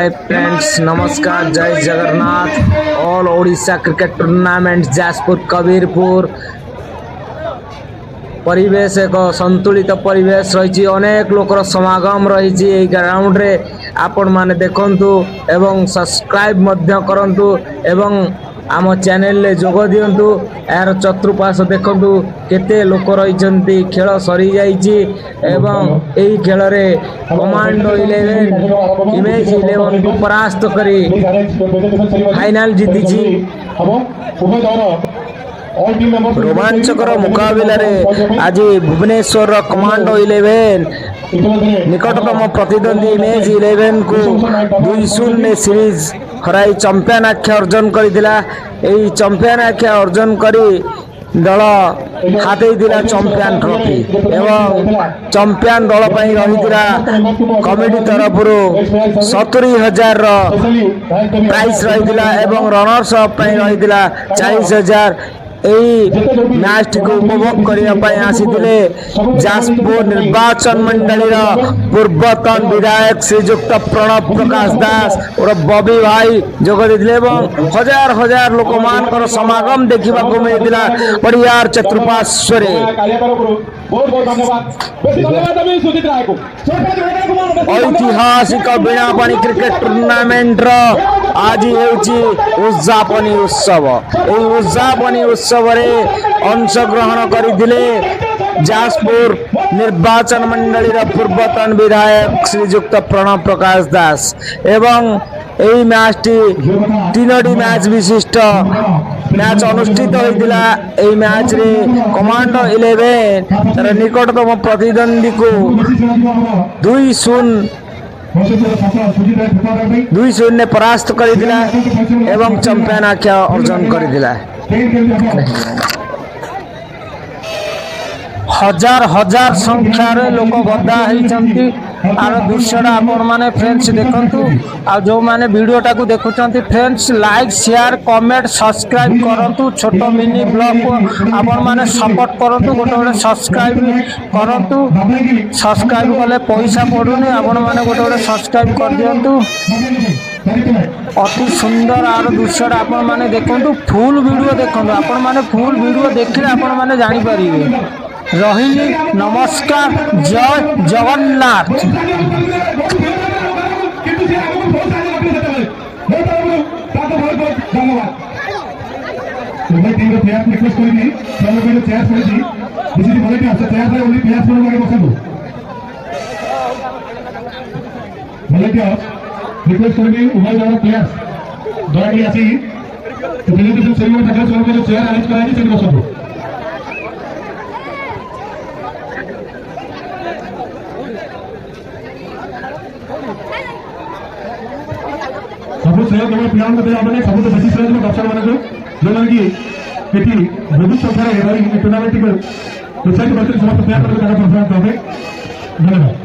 Hi friends, नमस्कार, जय Jagannath. All Odisha cricket tournament Jajpur Kabirpur परिवेश एक संतुलित परिवेश रही। अनेक लोकर समागम रही ग्राउंड रे। आपण माने देखंतु एवं सब्सक्राइब करंतु एवं आम चैनल ले जोग दियंतु। यार चतुर्पाश देखंतु केते लोक रही। खेल सरी जाइए एवं एही खेल रे कमांडो 11 इमेज 11 को परास्त करी फाइनल जीती। रोमांचकर मुकाबला रे आज भुवनेश्वर कमांडो 11 निकटतम प्रतिद्वंदी इमेज 11 को 2-0 सीरीज हराई चंपियन आख्या अर्जन करथिला। एई चंपियन आख्या अर्जन करी दल हाथई दिला चंपियन ट्रॉफी एवं चंपियन दल पई रहितिला कमिटी तरफ 70,000 प्राइस रहितिला एवं रनर्स अप पई रहितिला 40,000। यही मैच को उपभोग करने आसीथिले जाजपुर निर्वाचन मंडली पूर्वतन विधायक श्रीजुक्त प्रणव प्रकाश दास और बबी भाई जोग देथिले एवं हजार हजार लोक मानकर समागम देखा मिलता परियार चतुर्पार्श्वरे। ऐतिहासिक बीणापाणी क्रिकेट टूर्नामेंट आज उद्यापनी उत्सव। उद्यापनी उत्सव रे अंशग्रहण करथिले जाजपुर निर्वाचन मंडली पूर्वतन विधायक श्रीजुक्त प्रणव प्रकाश दास एवं यही मैच तीनोटी मैच विशिष्ट मैच अनुष्ठित होता। यही मैच रे कमांडो 11 तार निकटतम प्रतिद्वंदी को 2-0 परास्त करथिला एवं चंपियन आख्या अर्जन करथिला। हजार हजार संख्यार लोक गदा होती। आर दृश्य आपण मैंने फ्रेंड्स देखु आ जो मैंने वीडियोटा को देखुं friends like share comment subscribe करूँ। छोट मिनी ब्लॉग को आपण मैंने सपोर्ट करूँ। गोटे गोटे सब्सक्राइब करूँ। सब्सक्राइब कले पैसा पड़ूनी। आपण मैंने गोटे गोटे सब्सक्राइब कर दिंतु। अति सुंदर आर दृश्य आपण मैंने देखु। फुल वीडियो देखु। आपण मैंने फुल वीडियो देखिले आपण मैंने जानीपर। रही नमस्कार, जय जगन्नाथ। रिक्वेस्ट करेंगे उभय जन प्लेयर्स दयाकरी आसी प्रेजेंटेशन सेरेमनी तक चेयर अरेंज कराएंगे सेठ बसंतु। सब सहयोग केवल पिलान को आपने सब बेसी सहयोग में दर्शक मानक जो मन की एटी बहुत संख्या रे टूर्नामेंट को वेबसाइट पर समस्त तैयार करके ताका परफॉर्म करबे। धन्यवाद।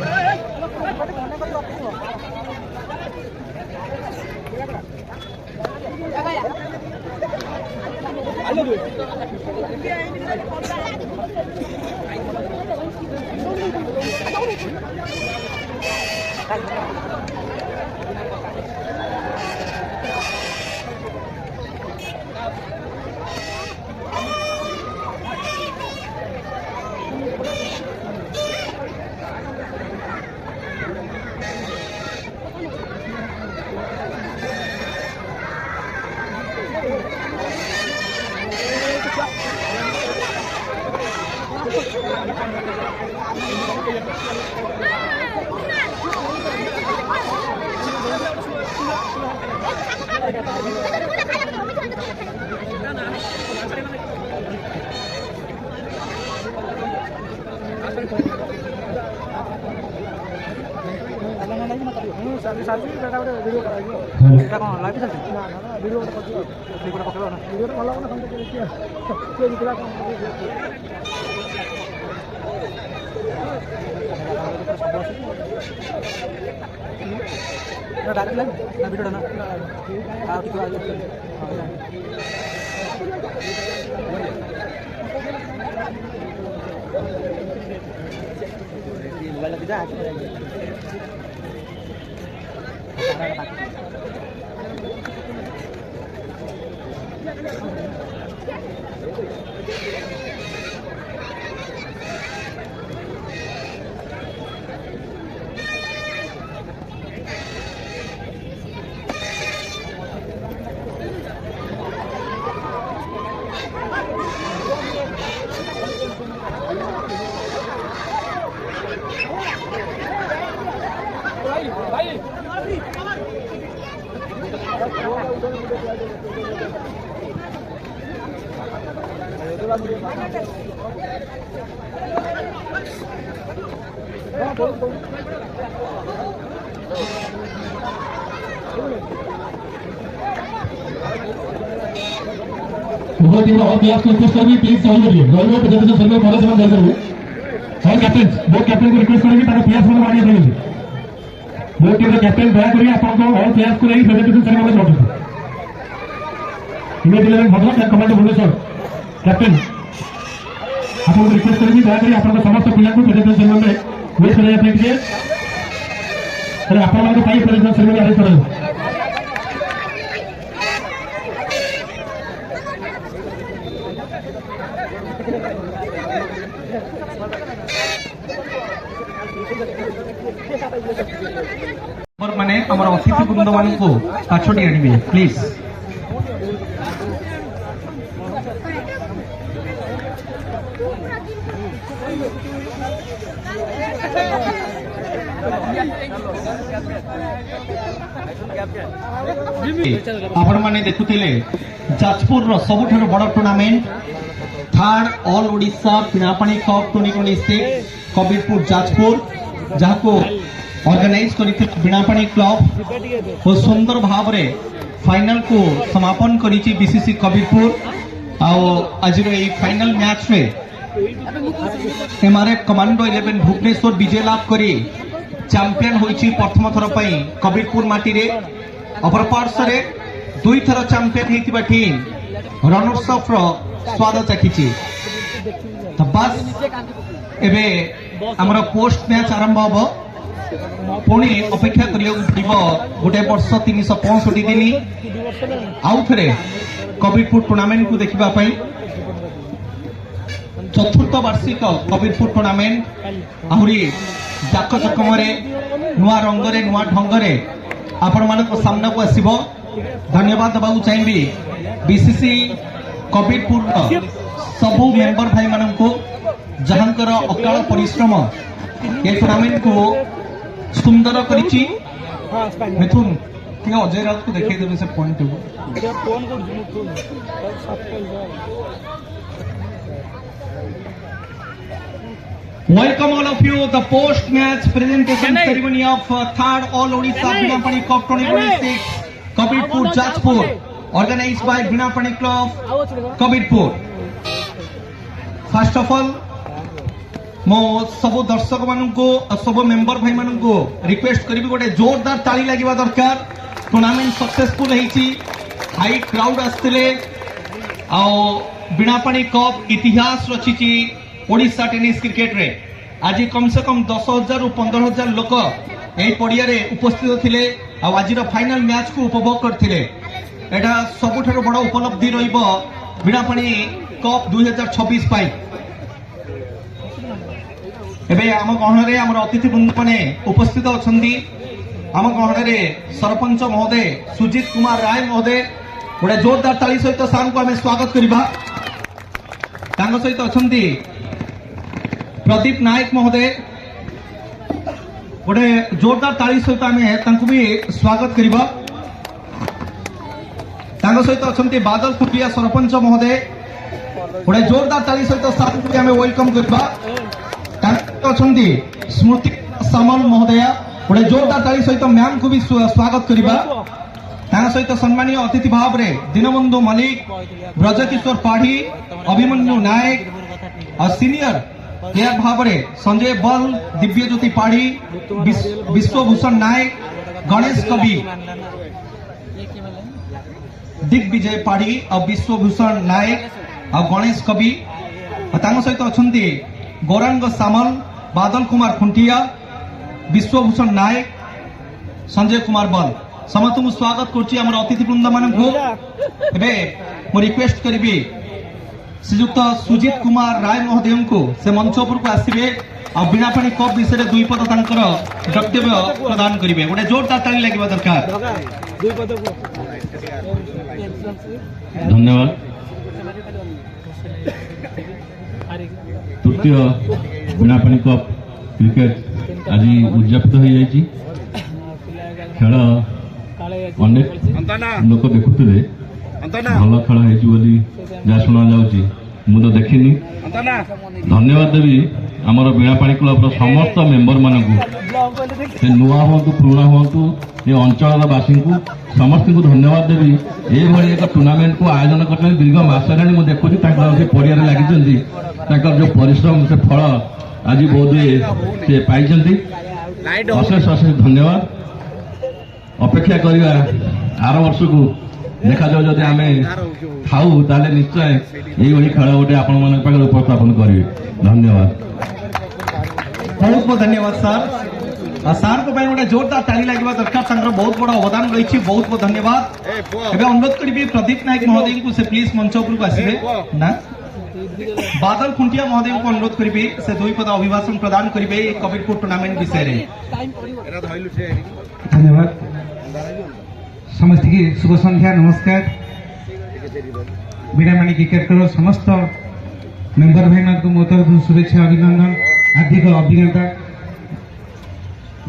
मोबाइल बहुत ही और क्लास को रिक्वेस्ट करेंगे प्लीज जॉइन करिए जॉइन में प्रेजेंटेशन सर्वे पहले से जॉइन करिए और कैप्टन वो कैप्टन को रिक्वेस्ट करेंगे ताकि प्लेयर्स को मारिए देंगे वो टीम का कैप्टन दया करिए आपको और प्लेयर्स को नहीं प्रेजेंटेशन सर्वे में जॉइन करिए image 11 Bhadrak commander Bhubaneswar captain आपको रिक्वेस्ट करेंगे दया करिए आपको समस्त प्लेयर को प्रेजेंटेशन सर्वे में वेट करिए अपने लिए अरे आप लोगों को पाई प्रेजेंटेशन सर्वे में अरेंज करें माने आमर अतिथि बृंद मान को पाछोटी आनिबे प्लीज आपण माने देखुथिले जाजपुर रो सबुठारो बड़ tournament third all Odisha Pinapani cup 2026 Kabirpur Jajpur जहाको ऑर्गेनाइज करिते बिनापाणी क्लब और सुंदर भाव रे फाइनल को समापन करिछि बीसीसी कबीरपुर आज फाइनल मैच रे एमआरएफ कमांडो 11 भुवनेश्वर विजय लाभ करी चैंपियन होइछि प्रथम थर पई कबीरपुर माटी रे अपर पार्श्व रे दुई थर चैंपियन हेतिबा टीम रनर्स अप रो स्वाद चाखिछि तो बस एबे हमर पोस्ट मैच आरंभ हबो पुणी अपेक्षा करियो गोटे वर्ष 365 दिन आउ थे कबीरपुर टूर्नामेंट को देखा चतुर्थ वार्षिक कबीरपुर टूर्नामेंट आहरी जाक चकम नुआ रंगरे नुआ ढंगरे आपण मान सामना को आसब धन्यवाद देवाक चाहिए बीसीसी कबीरपुर सबू मेंबर भाई मान को जहांकर अकाल परिश्रम ये टूर्नामेंट को सुंदर करिछि मिथुन ठीक है अजय राउत को देखे देबे से point welcome all of you the post match presentation ceremony of third all Odisha Binapani cup 2026 Kabirpur Jajpur organized by Binapani club Kabirpur first of all मो सब दर्शक मान को सब मेंबर भाई मान को रिक्वेस्ट करी गोटे जोरदार ताली लगे दरकार टूर्नामेंट सक्सेसफुल हाई क्राउड आसते बिनापाणी कप इतिहास रचिछि ओडिशा टेनिस क्रिकेट रे आज कम से कम 10,000 रु 15,000 लोक यही पड़िया उपस्थित थिले आज फाइनल मैच को उपभोग करथिले एटा सबुठारु बड़ उपलब्धि रहिबो बिनापाणी कप 2026 पाई एबे आम गहन आम अतिथि बृंद मैंने उपस्थित अच्छा आम गहन सरपंच महोदय सुजित कुमार राय महोदय गोटे जोरदार ताली सहित सार को आम स्वागत करवा सहित अच्छा प्रदीप नायक महोदय गोटे जोरदार ताली सहित आम भी स्वागत करवा सहित अच्छा बादल कुटिया सरपंच महोदय गोटे जोरदार ताली सहित सार को आम वेलकम करवा स्मृति सामल महोदय गोटे जोरदार ताली सहित मैम को भी स्वागत करवा सहित सम्मानीय अतिथि भाव रे दीनबंधु मलिक ब्रजकिशोर पाढ़ी अभिमन्यु नायक और सीनियर प्लेयर भाव रे संजय बल दिव्यज्योति पाढ़ी विश्वभूषण नायक गणेश कवि दिग्विजय पाढ़ी और विश्वभूषण नायक और गणेश कवि सहित अच्छा गौरांग सामल बादल कुमार खुंटिया विश्वभूषण नायक संजय कुमार बल समस्त स्वागत कर अतिथि वृंद मान ମୁଁ ରିକ୍ୱେଷ୍ଟ କରିବି ଶ୍ରୀଯୁକ୍ତ ସୁଜିତ କୁମାର ରାୟ ମହୋଦୟଙ୍କୁ ସେ ମଞ୍ଚ ଉପରକୁ ଆସିବେ ଆଉ ବୀଣାପାଣି କପ୍ ବିଷୟରେ ଦୁଇ ପଦ ତାଙ୍କର ବକ୍ତବ୍ୟ ପ୍ରଦାନ କରିବେ। ଗୋଟେ ଜୋରଦାର ତାଳି ଲାଗିବା ଦରକାର। ଧନ୍ୟବାଦ। ତୃତୀୟ ବୀଣାପାଣି କପ୍ କ୍ରିକେଟ ଆଜି ଉଦଯାପିତ ହୋଇଯାଇଛି। ଖେଳ ଅନେକ ଲୋକ ଦେଖୁଥିଲେ, ଭଲ ଖେଳ ହେଇଛି ବୋଲି ଯାହା ଶୁଣାଯାଉଛି। ମୁଁ ତ ଦେଖିନି। ଧନ୍ୟବାଦ ଦେବି ଆମର ବୀଣାପାଣି କ୍ଲବର ସମସ୍ତ ମେମ୍ବର ମାନଙ୍କୁ, ସେ ନୂଆ ହୁଅନ୍ତୁ ପୁରୁଣା ହୁଅନ୍ତୁ, ଏ ଅଞ୍ଚଳର ବାସୀଙ୍କୁ ସମସ୍ତଙ୍କୁ ଧନ୍ୟବାଦ ଦେବି। ଏଭଳି ଏକ ଟୁର୍ଣ୍ଣାମେଣ୍ଟକୁ ଆୟୋଜନ କରିଛନ୍ତି। ଦୀର୍ଘ ମାସ ହେଲାଣି ମୁଁ ଦେଖୁଛି ତାଙ୍କର ସେ ପଡ଼ିଆରେ ଲାଗିଛନ୍ତି। ତାଙ୍କର ଯୋଉ ପରିଶ୍ରମ, ସେ ଫଳ ଆଜି ବୋଧହୁଏ ସେ ପାଇଛନ୍ତି। ଅଶେଷ ଅଶେଷ ଧନ୍ୟବାଦ। ଅପେକ୍ଷା କରିବା ଆର ବର୍ଷକୁ। ଦେଖାଯାଉ, ଯଦି ଆମେ ଥାଉ ତାହେଲେ ନିଶ୍ଚୟ ଏଇଭଳି ଖେଳ ଗୋଟେ ଆପଣମାନଙ୍କ ପାଖରେ ଉପସ୍ଥାପନ କରିବେ। ଧନ୍ୟବାଦ। बहुत बहुत धन्यवाद सर। सार को गोटे जोरदार ताली लगे दरकार। बहुत बड़ा अवदान रही। बहुत बहुत धन्यवाद। एवं अनुरोध करी प्रदीप नायक महोदय को से प्लीज मंच उपरକୁ ଆସିବେ ना। बादल खुंटिया महोदय को अनुरोध करी से दुई पद अभिभाषण प्रदान करेंगे कबीरपुर टूर्नामेंट विषय में। धन्यवाद। समस्त की शुभ संध्या, नमस्कार। बीणापाणी क्रिकेट क्लब समस्त मेंबर भाई मान को मो तरफ शुभेच्छा, अभिनंदन, हार्दिक अभिज्ञता।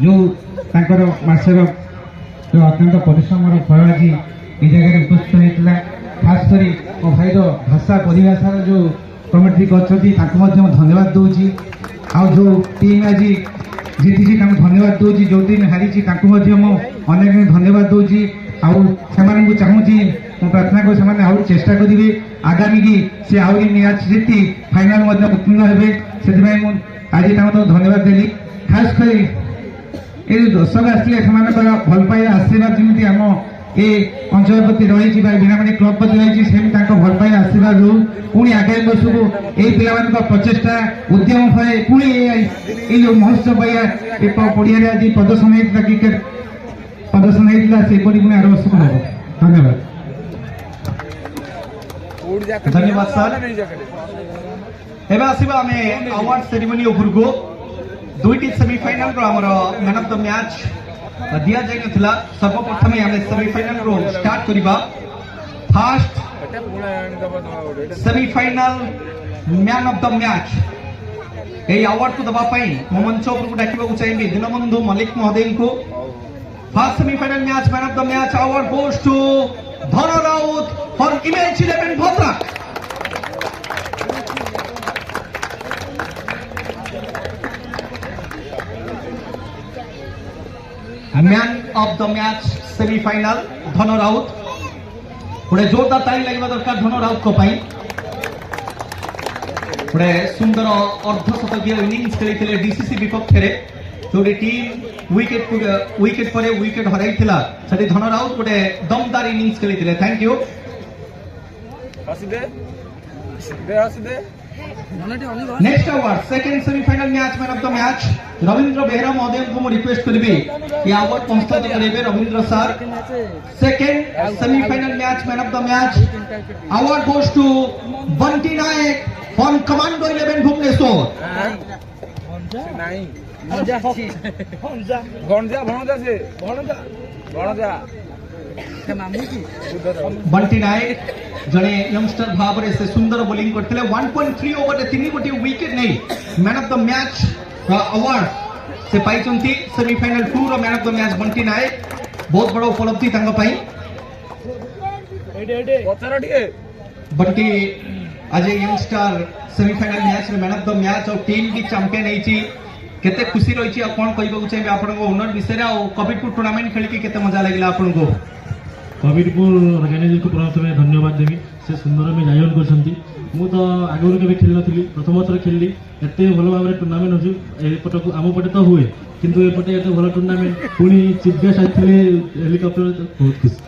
जो मासर जो अत्यंत परिश्रम फल आज ये जगह उपस्थित होता। खास कर मो भाई भाषा परिभाषार जो कमेटी कर धन्यवाद दूसरी। आ जो टीम आज जीति धन्यवाद दूसरी, जो टीम हारी अनेक धन्यवाद दूसरी। आने चाहूँगी मो प्रार्थना को आउ चेष्टा करेंगे आगामी की सी आहरी मैच जीति फाइनाल उत्तीर्ण हे। से आज धन्यवाद देली। खास कर ये दर्शक आसते भल पाइबा आशीर्वाद जमी आम ये अंचल प्रति रही बीणापाणी क्लब प्रति रही से भल पाइबा आशीर्वाद रू पुणी आगामी वर्ष को यही पिला प्रचेषा उद्यम फल पुणी ये जो महोत्सव पाइबा पड़िया आज प्रदर्शन होता क्रिकेट प्रदर्शन होता से पुणी आर वर्ष को हम। धन्यवाद। धन्यवाद सर। एवं आसवा आम अवार्ड सेरेमनी उपरको दुईटी semifinal man of the match दि जाई नथिला। सर्वप्रथम आम सेमिफाइनाल रो स्टार्ट करिबा। First semifinal man of the match ए अवार्ड को दबा पई मो मंच उपरको डाकिबा चाहिए दीनबंधु मल्लिक महोदय को। First semifinal match man of the match award goes to Dhan Raut for image 11 Bhadrak. Man of the match semifinal Dhan Raut. गोटे जोरदार ताली लगे दरकार धन राउत को पाई। गोटे सुंदर अर्धशतकीय इनिंग्स खेली डीसीसी विपक्ष में जो टीम विकेट पर विकेट हराई धन राउत गोटे दमदार इनिंग्स खेली। Thank you. Next award second semifinal match man of the match Ravindra Behera महोदय को रिक्वेस्ट करी ये अवार्ड प्रस्तुत करेंगे Ravindra sir. Second semifinal match man of the match award goes to Bunty Nayak from commando 11 Bhubaneswar. Bunty Nayak जड़े यंगस्टर भाव से सुंदर बोलिंग करते 1.3 ओवर 3 गोटी विकेट नहीं man of the match award से पाई सेमीफाइनल 2 रो man of the match Bunty Nayak. बहुत बड़ा उपलब्धि बंटी आज youngster semifinal match man of the match और टीम की चैंपियन केते खुशी रही कौन कहूँ चाहिए आप ओनर विषय कबीरपुर टूर्नामेंट खेलिकी केते मजा लगे आपको। कबीरपुर ऑर्गेनाइजर को प्रथम धन्यवाद देवी। से सुंदर में आयोजन कर आगुरी के खेल नी प्रथम थर खेलली एत भल भाव टूर्नामेंट हो आम पटे तो हुए किंतु एपटे एत भल टूर्नामेंट पुणी चीफ गेस्ट आते हेलिकप्टर बहुत खुशी।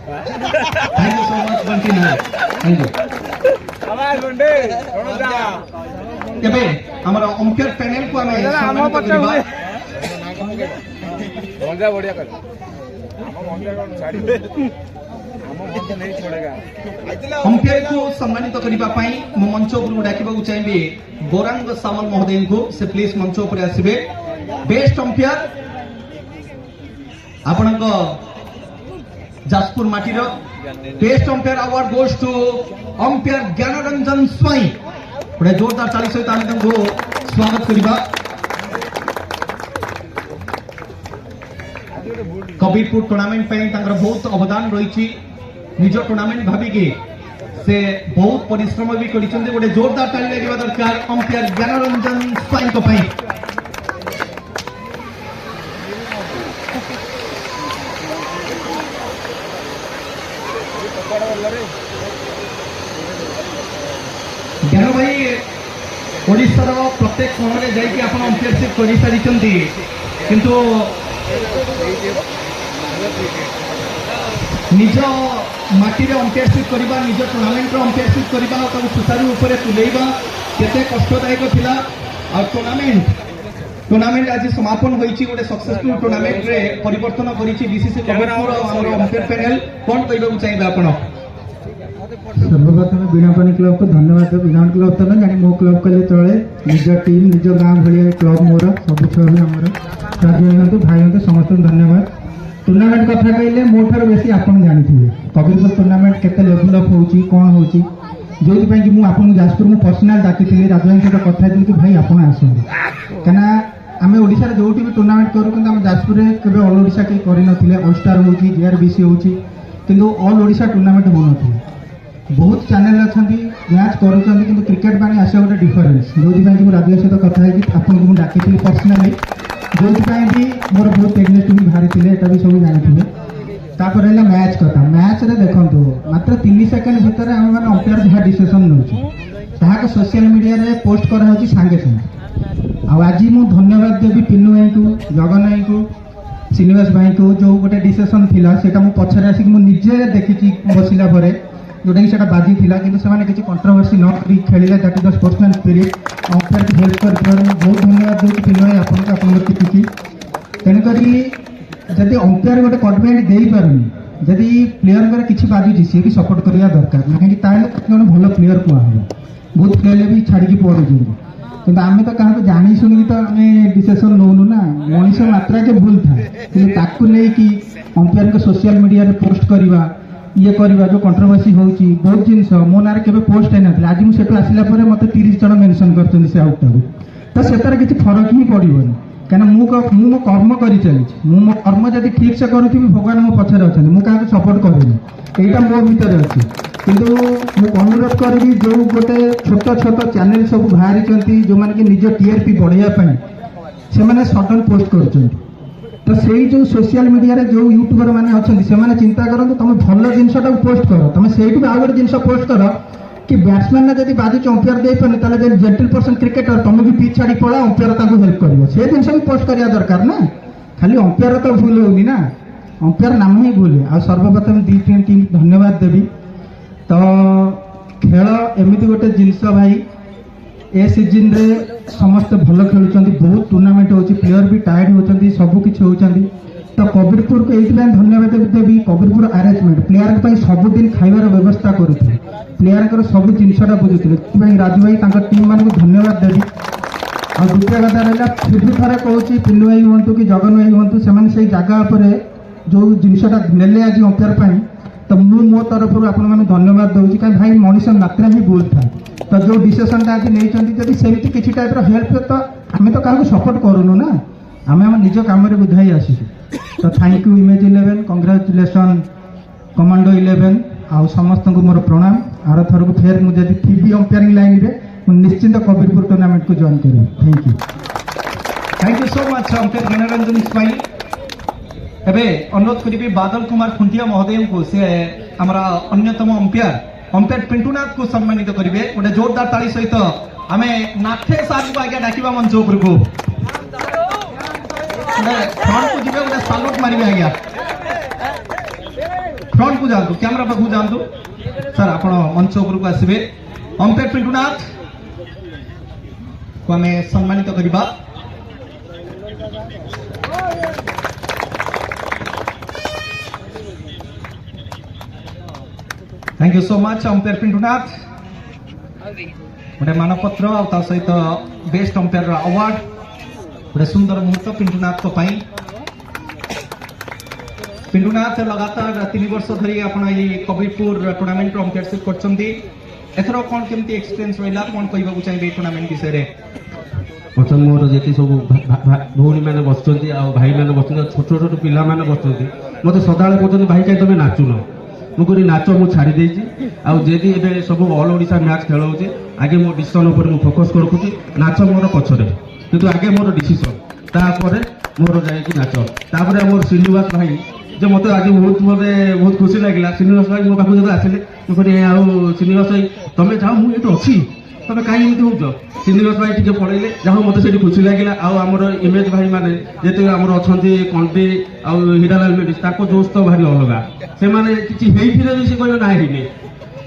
Thank you so much Bunty Nayak. Thank you. एबे हमर अंपायर पैनल को हमें सम्मानित करबा। बढ़िया कर हम अंपायर को सम्मानित करने मो मंच उपरକୁ डाकिबाकू चाहिए गौरांग सामल महोदय को से प्लीज मंच उपर आसबे। बेस्ट अंपायर आपणक जाजपुर माटीर best umpire award goes to umpire Gyanranjan Swain. गोटे जोरदार ताली सहित आम को स्वागत करवा। कबीरपुर टूर्नामेंट बहुत अवदान रही निज टूर्नामेंट भाविकी से बहुत परिश्रम भी कर गोटे जोरदार ताली लगे दरकार अंपायर ज्ञानरंजन स्वाई। ज्ञान भाई ओडिशार प्रत्येक सहर जाकि आप अंपायरशिप कर सारी किंतु निज माटी रे अंपायरशिप करबा निज टूर्नामेंट रो अंपायरशिप करबा ताको सुचारू ऊपर तुलेबा केते कष्टदायक थिला। आ टूर्नामेंट आज समापन होईची गोटे सक्सेसफुल टूर्नामेंट रे परिवर्तन करिची बीसीसी कबीरपुर हमर अंपायर पैनल कोन कहबा चाहिबा आपण? सर्वप्रथम बीणापाणी क्लब को धन्यवाद। बीणापाणी क्लब तो ना मो क्लब कले चले निज टीम निज गाँ भाई क्लब मोर सब छुआ भी आमर राजू हूँ भाई हूँ समस्त धन्यवाद। टूर्नामेंट कथा कहले मो ठार बेसी आपन जानी कबीरपुर टूर्नामेंट केते लेवल अप होची कौन होची जो कि मुझे आपन जाजपुर मु पर्सनल डाकी राजू भाई सहित कथा कि भाई आप आसते कहीं आम ओडिशा जो भी टूर्नामेंट करूँ कि जाजपुर में केवल ऑल ओडिशा कहीं कर ऑलस्टार हो जीआरबीसी हो किंतु ऑल ओडिशा टूर्नामेंट हो न बहुत चैनल अच्छा मैच कर क्रिकेट माने आस गोटे डिफरेन्स जो राजू सहित कथा आपको डाकी पर्सनाली जो भी मोर बहुत टेक्निक भी बाहरी थे भी सब जानी तापर है मैच कथा मैच रे देखो मात्र 3 सेकेंड भितर आम मैंने अंपायर जहाँ डिसीजन नौ सोशल मीडिया रे पोस्ट करा सागे सागे आज मु धन्यवाद देवी पिन्नू भाई को जगन भाई को श्रीनिवास भाई को जो गोटे डिसीजन थिला सेटा मु पछरे आसिक मु निजे देखी बसिला परे जोटा कि बाजी थिला किंतु से किसी कंट्रोवर्सी न करी खेलिले that is the sportsman spirit umpire को हेल्प कर बहुत धन्यवाद दूसरी पिन्नू भाई आपको किसी तेणुक जदि अंपायर गोटे कमिटमेंट दे पारुनी जदि प्लेयर किसी बाजुची सी भी सपोर्ट करवा दरकार ना कहीं भल प्लेयर कहब बहुत प्लेयर भी छाड़ी पड़ू कि आम तो क्या जानी शुणी तो आम डिसीजन नौनु ना मनीष मात्रा के भूल था कि अंपायर को सोशल मीडिया रे पोस्ट करवा ये करवा जो कंट्रोवर्सी होची बहुत जिनस मो ना के पोस्ट है आज मुझे आसला मत 30 जन मेंशन कर से आउट तो से किसी फरक ही पड़ोनी कहीं मो कर्म कर चली मो कर्म जब ठीक से करूँ भगवान मो पचर अच्छा मुझे सपोर्ट करेनि यहाँ मो भर अच्छी किंतु मुझे अनुरोध करी जो गोटे छोट छोट चैनल सब बाहरी जो मैंने कि निज टीआरपी बढ़ाई से सडन पोस्ट कर तो से जो सोशल मीडिया रे जो यूट्यूबर मैंने अच्छा से चिंता करूँ तुम भल जिनटा पोस्ट कर तुम से आउ गोटे जिन पोस्ट कर कि बैट्समैन ने जब बाजू अंपायर दे पारे जेंटल पर्सन क्रिकेटर तुम भी पिच छाड़ी पड़ा अंपायर हेल्प कर से जिन भी पोस्ट करवा दरकार ना खाली अंपायर तो भूल होनी ना अंपायर नाम ही भूल आ सर्वप्रथम दी टीम धन्यवाद देवी। तो खेल एमती गोटे जिनस भाई ए सीजन रे समस्त भल खेलुंट बहुत टूर्नामेंट हो प्लेयर भी टायर्ड होती सबकि होती तो कबीरपुर को ये धन्यवाद देवी कबीरपुर अरेंजमेंट प्लेयर सबुदिन खाइबार व्यवस्था करुथे प्लेयर सब जिनसा बुझुते राजू भाई टीम मान को धन्यवाद देवी। और द्वितीय कथा रहा फिर भी थे कहूँ पिन्नू भाई हूँ कि जगन भाई हूँ से जगह पर जो जिनसा नेले आज अंपायर तो मु मो तरफ आपको धन्यवाद दूसरी कहीं भाई मनीष मात्रा ही भूल था तो जो डिसीजन आज नहीं सेमती किसी टाइप हेल्प तो आम तो क्या सपोर्ट करूँ ना आम आम निज कम बुझाई आसू तो thank you image 11 congratulation commando 11 आ समस्त को मोर प्रणाम आर थर को फेर मुझे थी अंपायरिंग लाइन में निश्चिंत कबीरपुर टूर्नामेंट को जॉइन करें। Thank you so much umpire Gyanranjan Swain. एबे अनुरोध करी बादल कुमार खुंटिया महोदय को से हमारा अन्यतम अंपायर पिंटूनाथ को सम्मानित करेंगे गोटे जोरदार ताली सहित आम नाथे सार को आगे डाकिबा मंच उपरको फ्रंट को जीवे गोटे सालुट मारे आज्ञा फ्रंट को जातु कैमेरा पाखु जातु सर आप मंच उपरको आसबे अंपायर पिंटूनाथ को आम सम्मानित करवा। Thank you so much umpire Pintunath गोटे मानपत्र आ सहित बेस्ट अंपायर अवार्ड गोटे सुंदर मुहूर्त पिंटुनाथ पिंटुनाथ लगातार 3 वर्ष धरी आपण ये कबीरपुर टूर्नामेंट अंपायरशिप करथर कौन केमती एक्सपीरियंस रहा कौन कहबा चाहिए टूर्नामेंट विषय में प्रथम मोर जी सब भौणी मैंने बस भाई मैंने बस छोट छोट पिला मैंने बस मत सदा कहते भाई कहीं तुम नाचुन मुझे नाच मुझे छाड़ी आदि ए सब ऑल ओडिशा मैच खेल हो आगे मो डिसीजन उपर मु फोकस कर नाच मोर पछरे किंतु आगे मोर डिसीजन तापर मोर जाए नाच तापर मोर श्रीनिवास भाई जो मत आज बहुत खुशी लगे श्रीनिवास भाई मो पाखु जो आसिले मुझे श्रीनिवास भाई तुम्हें जाओ मुझे अच्छी तुम कहीं हो श्रीनिवास भाई टी पढ़े जहाँ मत से खुशी लगे आमर इमेज भाई मैंने जिते आमर अच्छा कंटी हीरालाल मेडिस जोश तो भारी अलग से मैंने किसी भी से कह ना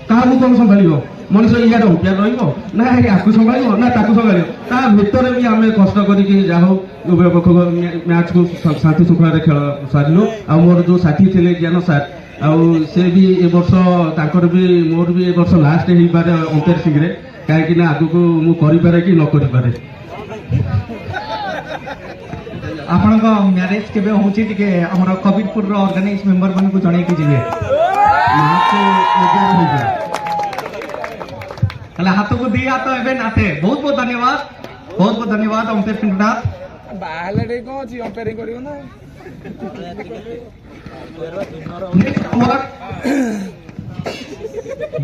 क्या कौन संभाल मनीष इे अंपायर रहा आपको संभाल ना संभाल ता भर भी आम कष्ट कर मैच को शांति श्रृंखला खेल सारू आ मोर जो साथी थे ज्ञान सार से भी ए वर्ष भी मोर भी ए वर्ष लास्ट हो पारे अंपायरशिप कहीं आग को मुझे कि न करें आपण मैरेज केबे होची टिके हमर कबीरपुर रो ऑर्गेनाइज मेंबर मन को जणे के जिवे हला हाथ को दिया तो एबे नाते बहुत बहुत धन्यवाद अंपायर पिंटुनाथ बाहले को अछि अंपायरिंग करियो ना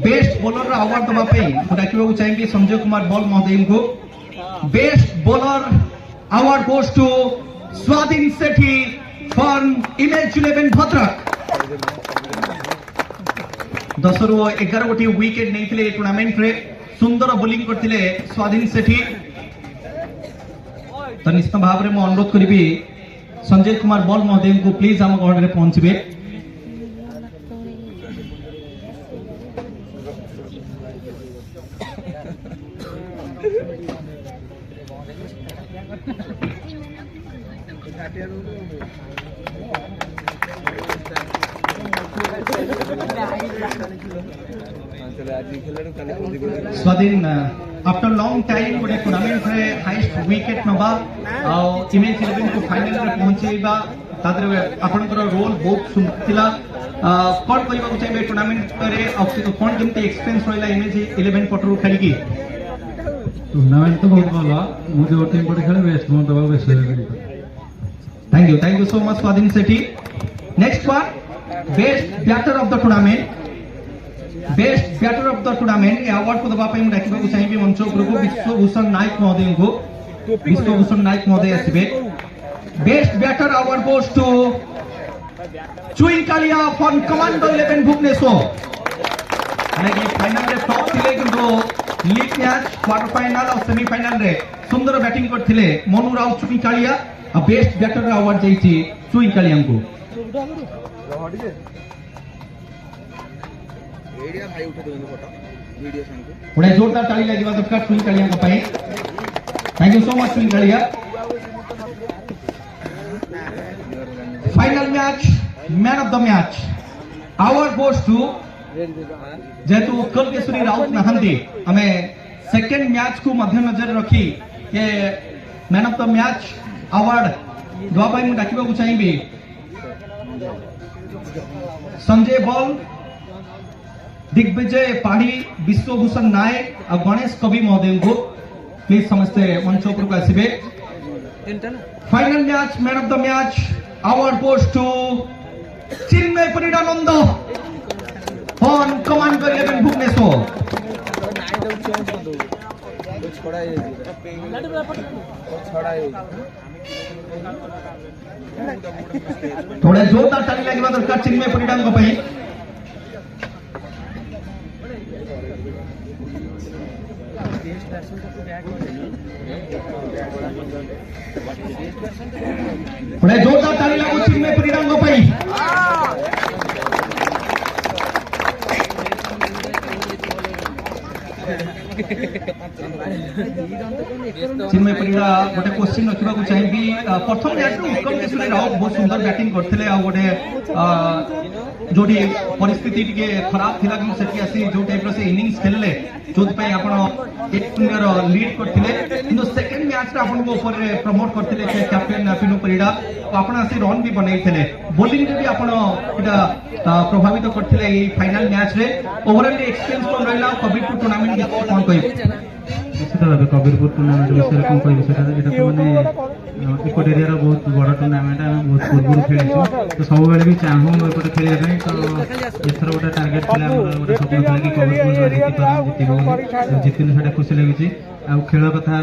बेस्ट बॉलर अवार्ड दबा पे डाकिबो चाहिए संजय कुमार बॉल महोदय को best bowler award goes to Swadhin Sethi from image 11 Bhadrak 10 रु 11 गोटी विकेट नहीं टूर्नामेंट रे सुंदर बोलिंग करथिले स्वाधीन सेठी तो निश्चित भाव में अनुरोध करी संजय कुमार बॉल महोदय को प्लीज आम गहन में पहुंचे स्वाधीन आफ्टर लॉन्ग टाइम गोटे टूर्नामेंट रे हाईएस्ट विकेट नबा इमेज 11 को फाइनल रे पहुंचेबा तादरे आपनकर रोल बहुत सुनतिला कोन कहबा चाहिए टूर्नामेंट रे कोन केमती एक्सपीरियंस रहला इमेज 11 पटरू खेली की टूर्नामेंट तो बहुत भला मुझे और टीम पटे खेले बेस्ट मोन दबा best thank you so much Swadhin Sethi next one best batter of the tournament best batter of the tournament ए अवार्ड को दबा पे डाकिबा चाहिए मंच उपर को विश्वभूषण नायक महोदय को विश्वभूषण नायक महोदय आसीबे best batter award goes to Chui Kalia from commando 11 Bhubaneswar माने फाइनल रे टॉप थिले किंतु लीग मैच क्वार्टर फाइनल और सेमीफाइनल रे सुंदर बैटिंग करथिले मनु राव चुई कालिया आ बेस्ट बैटर अवार्ड जाईची चुई कालिया को बड़े जोरदार ताली लगे दरकार चुई कालिया को पाए thank you so much Chui Kalia final match man of the match award goes to Jetu Kalpeshwari Raut नहंदी हमें सेकंड मैच को मध्यनजर रखी के man of the match award दवाई मु डाकिबा चाहिए संजय बॉल दिग्विजय पाढ़ी विश्वभूषण नायक और गणेश कवि महोदय को प्लीज समस्ते मंच उपर को आसबे final match man of the match award goes to Chinmay Paridanand on command 11 Bhubaneswar थोड़ा जोरदार ताली लगे दरकार चिन्मय परिडान को बड़े जोरदार ताली लागो चिन्मय परिणाम को पाई चिन्मय परिड़ा गोटे क्वेश्चन रखा चाहिए प्रथम मैच उत्कल केशरी राउत बहुत सुंदर बैटिंग करते गोटे जोटी परिस्थिति टिके खराब थिला कि सेठी आसी जो टाइप रो से इनिंग्स खेलले जोत पे आपण 1-0 लीड करथिले किंतु सेकंड मैच रे आपण को ऊपर प्रमोट करथिले के कैप्टन पिनु परिडा आपण आसी रन भी बनैथिले बॉलिंग रे भी आपण एटा प्रभावित करथिले ए फाइनल मैच रे ओवरऑल एक्सपीरियंस कोन रहला कबीरपुर टूर्नामेंट के कोन कहि निश्चित भाव कबीरपुर टूर्नामेंट विषय कौन कह सेटा तो मैंने इकोट एरिया बहुत बड़ टूर्नामेंट आम बहुत पूर्व खेलु तो सब बेले भी चाहूँ एपटे खेलने तो एथर गोटे टार्गेट था गोटे स्वप्न था कि कबीरपुर जितने से खुशी लगी आ खेल कथा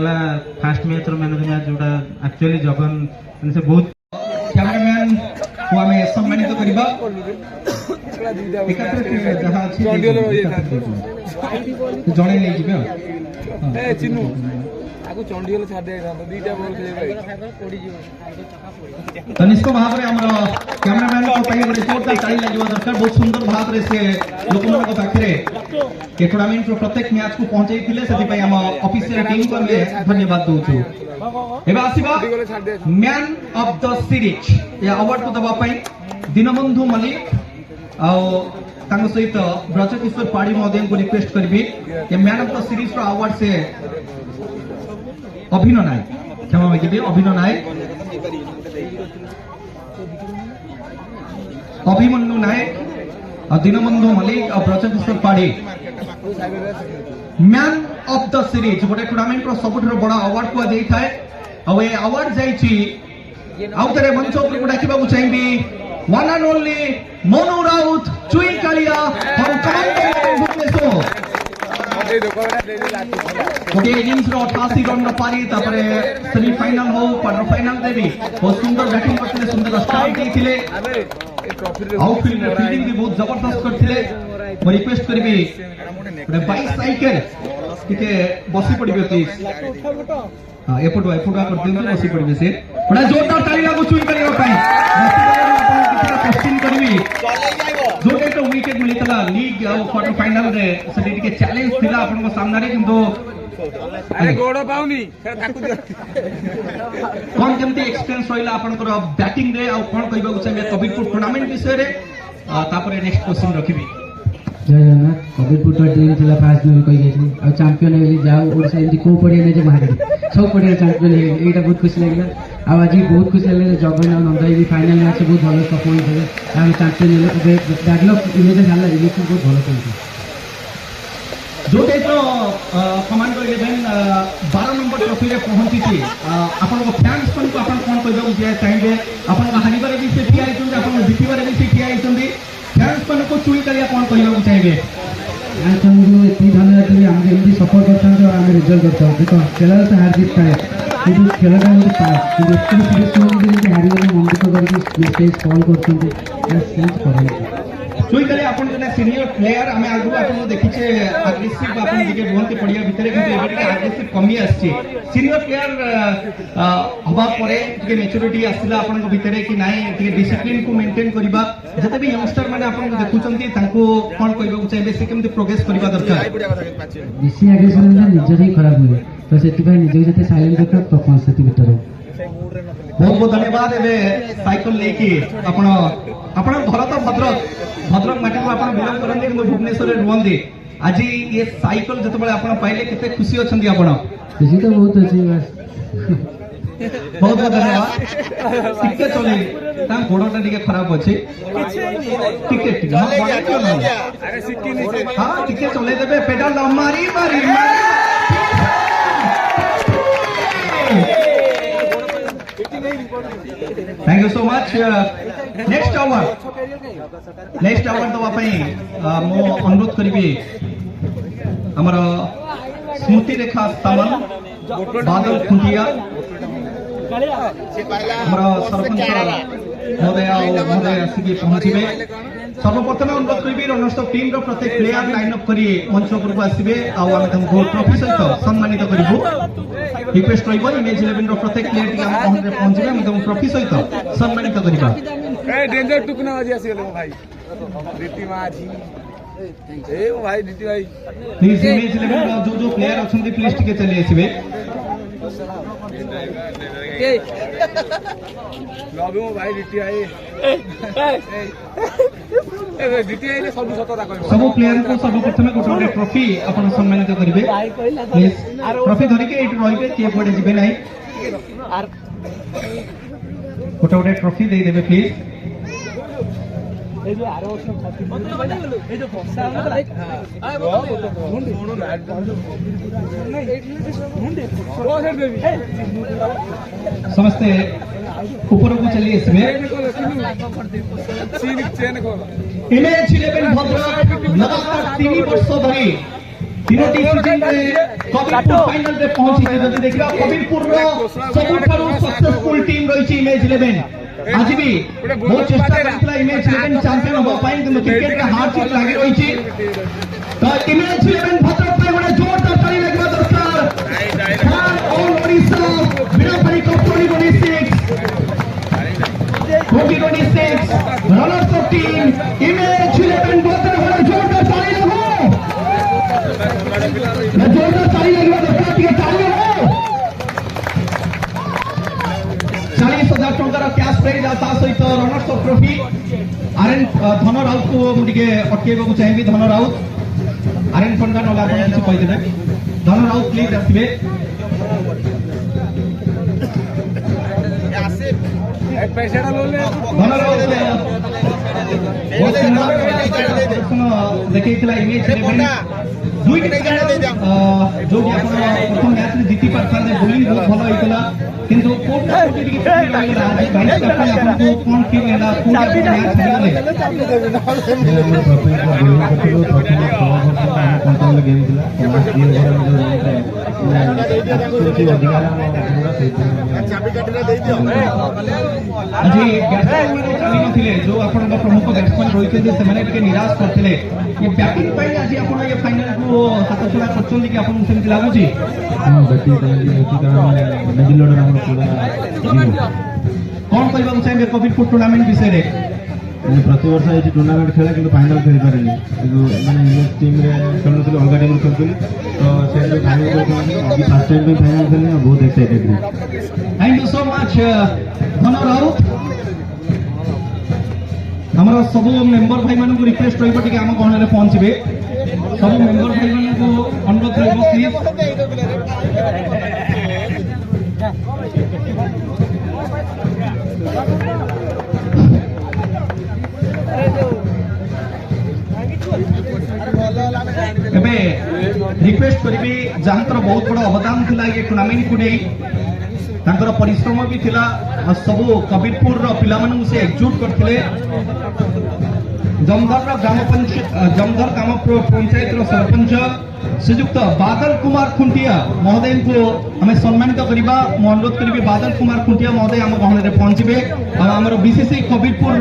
fast match man of the match जोटा एक्चुअली जगन से बहुत कैमरामैन को आम सम्मानित करबा एकात्र जहां अछि जणे नै जिबे ए चिन्नू आगु चंडीगढ़ छाड़ दे दीटा बॉल खेले तो निश्चित भाव में हमर कैमरामैन को पई गोटे जोरदार ताली लागबा दरकार बहुत सुंदर भाव रे से लोकमान को पाखरे के टूर्नामेंट रो प्रत्येक मैच को पहुंचाई थिले सेति पई हम ऑफिशियल टीम को हम धन्यवाद दोछु एबा आसीबा मैन ऑफ द सीरीज या अवार्ड को दबा पई दीनबंधु मलिक आ तांग सहित ब्रजकिशोर पाड़ी महोदय को रिक्वेस्ट करबी ये मैन ऑफ द सीरीज रो अवार्ड से अभिनव नायक क्षमा मांगिबे अभिनव नायक अभिमन्यु नायक और दीनबंधु मलिक और ब्रजकिशोर पाड़ी मैन ऑफ द सीरीज गोटे टूर्नामेंट रो सबुठरो बड़ा अवार्ड को देई थाए और ये अवार्ड जाईची आउ तरे मंच ऊपर को डाकिबा चाहिबी one and only Monu Raut Chui Kalia और कमांडो भुवनेश्वर गोटे इनिंग्स रो 88 रन रो पारी तापरे सेमीफाइनल हो क्वार्टर फाइनल देबी बहुत सुंदर बैटिंग करथिले सुंदर स्टार्ट देथिले आउटफील्ड में फील्डिंग भी बहुत जबरदस्त करथिले मैं रिक्वेस्ट करबी गोटे बाइक साइकिल टिके बसी पड़िबे प्लीज हां एपटो कर दियो बसी पड़िबे से बड़ा जोरदार ताली लागो चुई करियो पई क्वेश्चन करबी जोटे तो विकेट मिलितला लीग और क्वार्टर फाइनल रे सेठी टिके चैलेंज थिला आपन को सामने रे किंतु अरे गोड़ पाउनी ताकू कोन केमती एक्सपीरियंस होइला आपन को बैटिंग रे और कोन कहबा को चाहिए कबीरपुर टूर्नामेंट विषय रे तापरे नेक्स्ट क्वेश्चन रखिबी जय जगन्नाथ कबीरपुर तो टीम थिला फास्ट में कहि गेछि आ चैंपियन हेली जाओ ओडिसा एंती को पड़िया ने जे मारे सब पड़िया चैंपियन हेली एटा बहुत खुशी लागला आ आज बहुत खुशी लागले जगन और नंदाई भी फाइनल मैच बहुत भलो परफॉर्मेंस करे हम चैंपियन हेले डेवलप इमेज झाला इलेक्शन बहुत भलो खेलते जो टाइप कमांडो 11 12 नंबर ट्रॉफी रे पहुंची थी आपन को फैंस को आपन कोन कहबा चाहिए आपन का हानिबारे भी से ठिया आइछन आपन जीतिबारे भी से ठिया आइछन फैंस को चुई करिया कोन कहबा चाहिए तुमको इतनी धन्यवाद दिए हमको एमती सपोर्ट करता है और हमें रिजल्ट करता है देखो खेल तो हार जीत पाए क्योंकि खेल का मुझे पास क्योंकि सीरीज में हारी गले मन दुख करके मैसेज कॉल करते सेंस करेंगे चुई करे अपन जने सीनियर प्लेयर हमें आगु अपन देखिचे अग्रेसिव अपन दिके बोलते पड़िया भीतर कि एबे अग्रेसिव कमी आछि सीनियर प्लेयर हबा परे कि मैच्योरिटी आसिला अपन को भीतर कि नाही कि डिसिप्लिन को मेंटेन करबा जते भी यंगस्टर माने अपन को देखुचंती तांको कोन कहबा चाहिए से केमते प्रोग्रेस करबा दरकार बेसी एग्रेसिव में निजर ही खराब हुए तो सेति भाई निजे जते साइलेंट रखा परफॉर्मेंस सेति भीतर बहुत बहुत धन्यवाद एबे साइकिल लेके अपन अपन घर तो भद्रक माटी को अपन बिलोंग करन कि भुवनेश्वर रे रुहंदी आज ये साइकिल जते बळे अपन पाइले केते खुशी अछंदी अपन खुशी तो बहुत अछि बस बहुत बहुत धन्यवाद टिके चले ता गोडटा टिके खराब अछि टिके हां बड़ा क्यों ना अरे सिक्की नहीं हां टिके चले देबे पेडल मारी thank you so much next आवर दवा पई मो अनुरोध करिबी हमर स्मृति रेखा सामन बादल खुंटिया हमर सरपंच महोदय आसिकी पहुंचीबे सर्वप्रथम अनुरोध करिबी रनर्स ऑफ टीम रो प्रत्येक प्लेयर लाइन अप करी मंच ऊपर को आसीबे आ हम तुमको ट्रॉफी सहित सम्मानित करिबो रिक्वेस्ट रहिबो इमेज 11 रो प्रत्येक प्लेयर टी हम पहुंचीबे हम तुमको ट्रॉफी सहित सम्मानित करिबा ए डेंजर टुकना आज आसी गेलो भाई रीति माझी ए ओ भाई रीति भाई प्लीज इमेज 11 जो प्लेयर अछंती प्लीज टिके चली आसीबे लव यू भाई DTI DTI रे सब सतता कहबो सब प्लेयर को सब प्रथमे गोटे गोटे ट्रॉफी अपन सम्मानित करिवे प्लीज ट्रॉफी धरि के एट रहिबे के पड़े जिबे नाही गोटे गोटे ट्रॉफी दे देबे प्लीज समस्ते ऊपर को चलिए इसमें इमेज 11 भद्रक लगातार 3 वर्ष धरी तीनोटी सीजन रे कबीरपुर फाइनल रे पहुंची जदि देखिबा कबीरपुर रो सबुठारु सक्सेसफुल टीम रहिछि इमेज 11 आज भी बहुत चेष्टा करथिला इमेज 11 चैंपियन होबा पाइन किंतु क्रिकेट रे हार जीत लागि रहिछि तो इमेज 11 भद्रक पे बड़े जोरदार ताली लगवा दरकार खान all Odisha Birapari cup 2026 runners up team image 11 Bhadrak बड़े जोरदार ताली लगो जोरदार ताली लगवा दरकार टिके ताली लगो 40,000 टंकार कैश प्राइज आ सहित रनर्स ऑफ ट्रॉफी आरएन धन राउत को मुझे अटकेबा चाहिए धन राउत आरएन पंडा नला किसी कहीदेवे धन राउत प्लीज आसवे पैसा धन राउत बहुत सुंदर देखा इमेज 11 दुई जो प्रथम मैच में जीति पार्था बोलिंग बहुत भल होता किंतु कौन फील है जो आप प्रमुख बैट्समैन रही से निराश करते ये बैटिंग आज आप फाइनल को हाथ छड़ा कर लगुच कौन कहना चाहिए कबीरपुर टूर्नामेंट विषय प्रति वर्ष ये टूर्नामेंट खेला कि फाइनाल खेल पारे मैंने टीम खेलुन अलग टीम खेलुन तो से फाइनाल फर्स्ट टाइम फाइनाल खेलने बहुत excited thank you so much धन राउत हमारा सब मेंबर भाई मान को रिक्वेस्ट रही आम गहन में पहुंचे सब मेंबर भाई मान को अनुरोध रही रिक्वेस्ट करी जहाँ बहुत बड़ा अवदान था ये टूर्नामेंट को नहीं परिश्रम भी थिला सब कबीरपुर पिला से एकजुट करते जमदर ग्राम पंचायत सरपंच श्रीजुक्त बादल कुमार खुंटिया महोदय को हमें सम्मानित करवा अनुरोध करी बादल कुमार खुंटिया महोदय आम गहन में पहुंचे आम बीसीसी कबीरपुर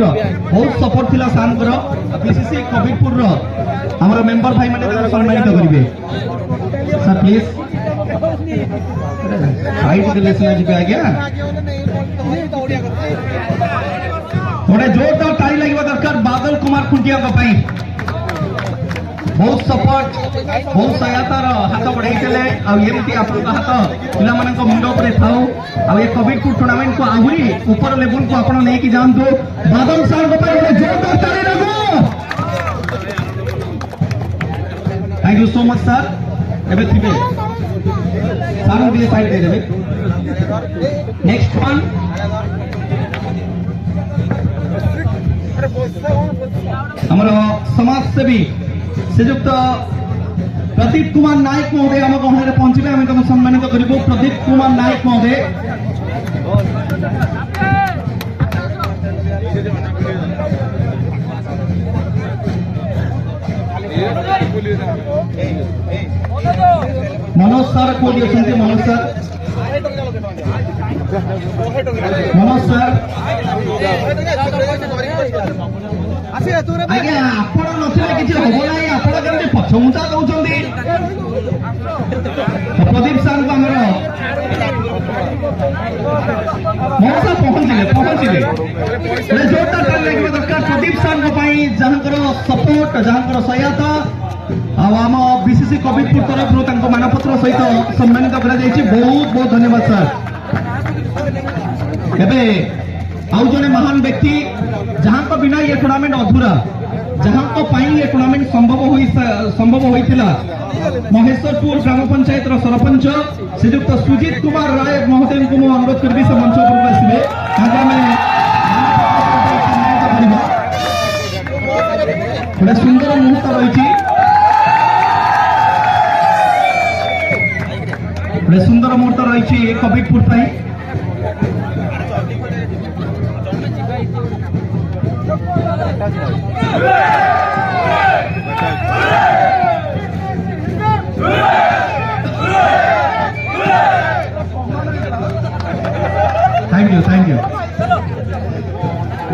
बहुत सपोर्ट थिला सानकर बीसीसी कबीरपुर आम मेंबर भाई मैंने सम्मानित करेंगे सर प्लीज आज्ञा थोड़े जोरदार ताली लगे दरकार बादल कुमार खुंटिया बहुत सपोर्ट बहुत सहायतार हाथ बढ़ाई हाथ पिला मुंड उपर थाऊ आ कबीरपुर टूर्नामेंट को आहरी ऊपर लेवल को आप नहीं जातु बादल सार जोरदार ताली लगो thank you so much sir एवं थे सार दिए साइड दे देवे नेक्स्ट वन हमारा समाज सेवी श्रीजुक्त प्रदीप कुमार नायक महोदय आम गहन में पहुंचे आम तुम सम्मानित करूँ प्रदीप कुमार नायक महोदय मनोज सर कौटी अच्छा मनोज सर मनोज सर आज्ञा आपण नथिले किछि होबो नाही आपण केमति पछमुचा दउचंदी प्रदीप सर को हमर मौसा पहुंचिले ले जोरदार ताली लागिबा दरकार प्रदीप सर को पई जहांकर सपोर्ट जहांकर सहायता आम बीसीसी कबीरपुर तरफ मानपत्र सहित सम्मानित करा बहुत बहुत धन्यवाद सर एबे आउ जने महान व्यक्ति जहां को बिना ये टूर्नामेंट अधूरा जहां को पाई ये टूर्नामेंट संभव होइथिला महेश्वरपुर ग्राम पंचायत रो सरपंच श्रीयुक्त सुजीत कुमार राय महोदय को मु अनुरोध करबी से मंच पर आसीबे ताकि हमें बड़ा सुंदर मुहूर्त रही बड़ा सुंदर मुहूर्त रही कबीरपुर पाई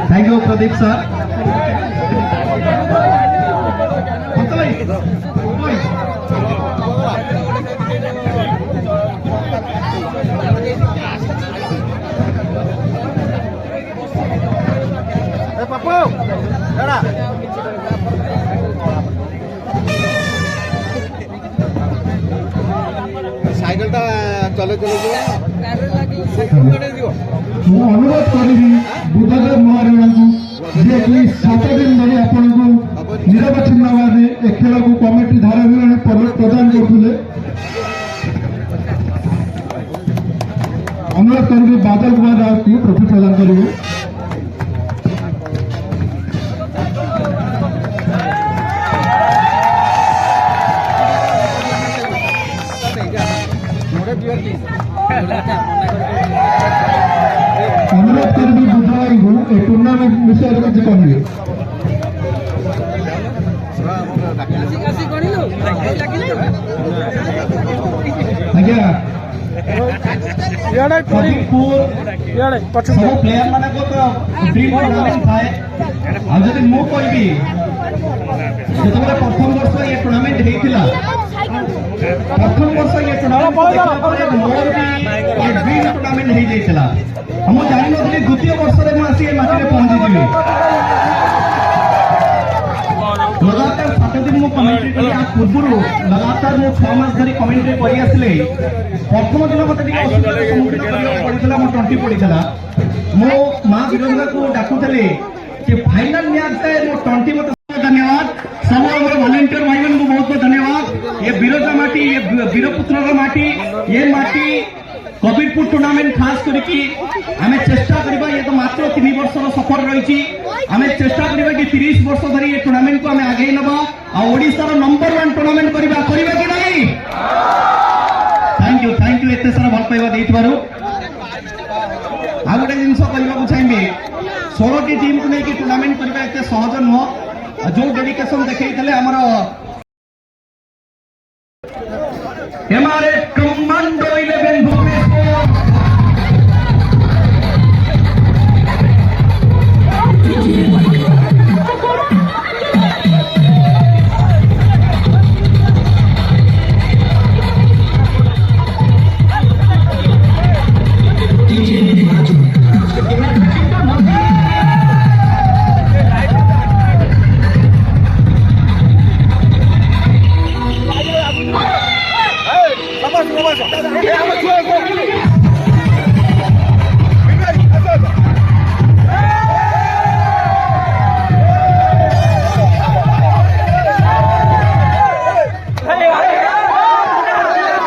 थैंक यू प्रदीप सर সাইকেলটা চলে চলে ଯିବ ମୁଁ ଅନୁରୋଧ କରିବି ବୁଦ୍ଧଦେବ ମହାରଣାଙ୍କୁ ଯିଏକି 7 ଦିନ ଧରି ଆପଣଙ୍କୁ ନିରବଚ୍ଛିନ୍ନ ଭାବେ ଏ ଖେଳକୁ କମିଟି ଧାରାବିବରଣୀ ପ୍ରଦାନ କରୁଥିଲେ ଅନୁରୋଧ କରିବି ବାଦଲ କୁମାର ରାଉତଙ୍କୁ ଟ୍ରଫି ପ୍ରଦାନ କରିବେ अनुरोध करी बुधवार को ए टूर्नामेंट विषय କିଛି କହିବେ ଆଜ୍ଞା ସବୁ ପ୍ଲେୟାର ମାନଙ୍କ ତ ଡ୍ରିମ୍ ଟୁର୍ଣ୍ଣାମେଣ୍ଟ ଥାଏ ଆଉ ଯଦି ମୁଁ କହିବି ଯେତେବେଳେ ପ୍ରଥମ ବର୍ଷ ଏ ଟୁର୍ଣ୍ଣାମେଣ୍ଟ ହେଇଥିଲା प्रथम वर्ष ये टूर्नामेंट मोर भी ये ड्रीम टूर्नामेंट हो जाइला हम जानि नथि द्वितीय वर्ष रे म आसी माटी रे पहुंची जीवी लगातार 7 दिन मु कमेंट्री करी आ पूर्व लगातार मु 6 मास धरी कमेंट्री करी आसले प्रथम दिन मते टिके असुविधा सम्मुखीन करियो पड़ितला म 20 पड़ितला मो मां वीरेंद्र को डाकुतले कि फाइनल मैच से मो 20 मते धन्यवाद सब हमारे वॉलंटियर भाई को बहुत बहुत धन्यवाद ये बिरोजा माटी ये वीरपुत्र माटी ये माटी कबीरपुर टूर्नामेंट खास करके आमे चेष्टा करबा ये तो मात्र 3 वर्ष सफर रही आमे चेष्टा करबा कि 30 वर्ष धरी ये टूर्नामेंट को आमे आगे नबा आ ओडिसा रो नंबर 1 टूर्नामेंट करबा कि नहीं थैंक यू एते सारा भल पाइबा देइतबारु आ गोटे जिंस कहबा को चाहिबे 16 टी टीम को लेके टूर्नामेंट करबा एते सहज नुह जो डेडिकेशन देखते आमर हमारे कमांडो 11 भुवनेश्वर Vamos,